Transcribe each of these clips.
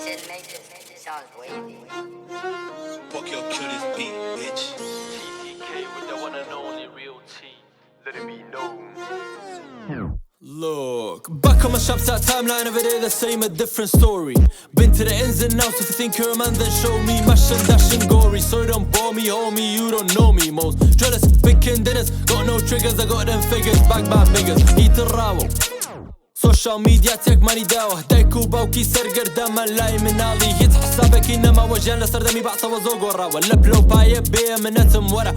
Said Matrix, it sounds wavy. Fuck your kill this beat, bitch. TTK with the one and only real T. Let it be known. Look, back on my Snapchat timeline, every day the same, a different story. Been to the ins and outs, if you think you're a man then show me. Mash and dash and gory, so don't bore me, homie, you don't know me. Most jealous, picking dinners, got no triggers, I got them figures, back by figures. Eat the rawo سوشيال ميديا تك ماني داوه دايكو باوكي سر قردام لاي من علي هيت حسابك انما وجهان لسردمي بعصا وزوق ورا ولا بلو باي بي منتم ورا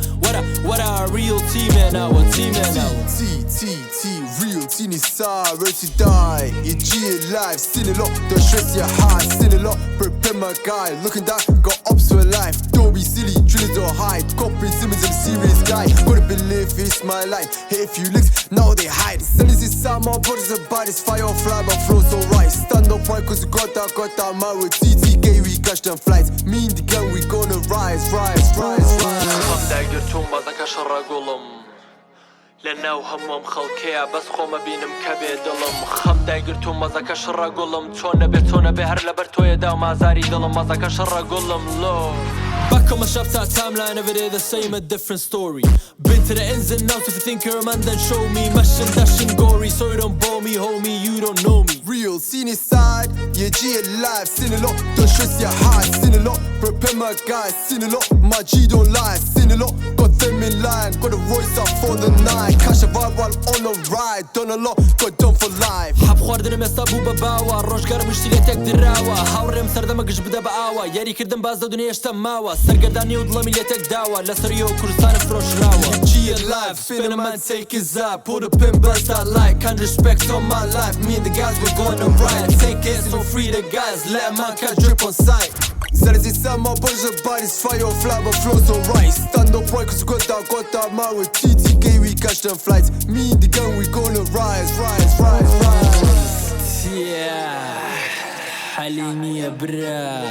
real team now a team now T real teeny side ready to die your G life seen a lot don't stress your heart seen a lot prepare my guy looking down got ups for life don't be silly drillers or hide copy Simmons of a serious guy gotta believe it's my life hey if you look now they hide send this inside my body's a body fire fly but flow so right stand up right cause you got that man with TTK we catch them flights me and the gang we gonna rise خم دايرتهم بازك شر قلم لأنه همم خلقيا بس خو ما بينم كبي دلم خم دايرتهم بازك شر قلم تونا بهر لبرتو يدا وما زاري دلم بازك شر قلم لو Back on my Snapchat timeline, every day the same, a different story. Been to the ins and outs, if you think you're a man then show me. Mash and dash and gory, so you don't bore me, homie, you don't know me. Real, seen his side, your G alive, seen a lot, don't stress your heart, seen a lot, prepare my guys, seen a lot, my G don't lie, seen a lot, got them in line, got a Royce up for the night, cash a vibe while on the ride, done a lot, got done for life. حب خواردنم استا بو بباوا روشگار مشتی لێتێک دراوە هاوڕێم سەردەمەگەش بدە بە ئاوا یاریکردم باز دە دنیاشتە ماوە سەرگەردانی و دڵەمی لێتێک داوە لەسەریەوە کوردستانە فرۆشراوە G alive, spin a man take his eye, pull the pin burst that light, kind respect on my life, me and the guys we're gonna ride, take it so free the guys, let a man catch drip on sight. Says inside my body's a body's fire fly but flow so right, stand up right cause you got that man with TTK we catch them flights, me and the gang we gonna rise. Yeah حليمي يا برا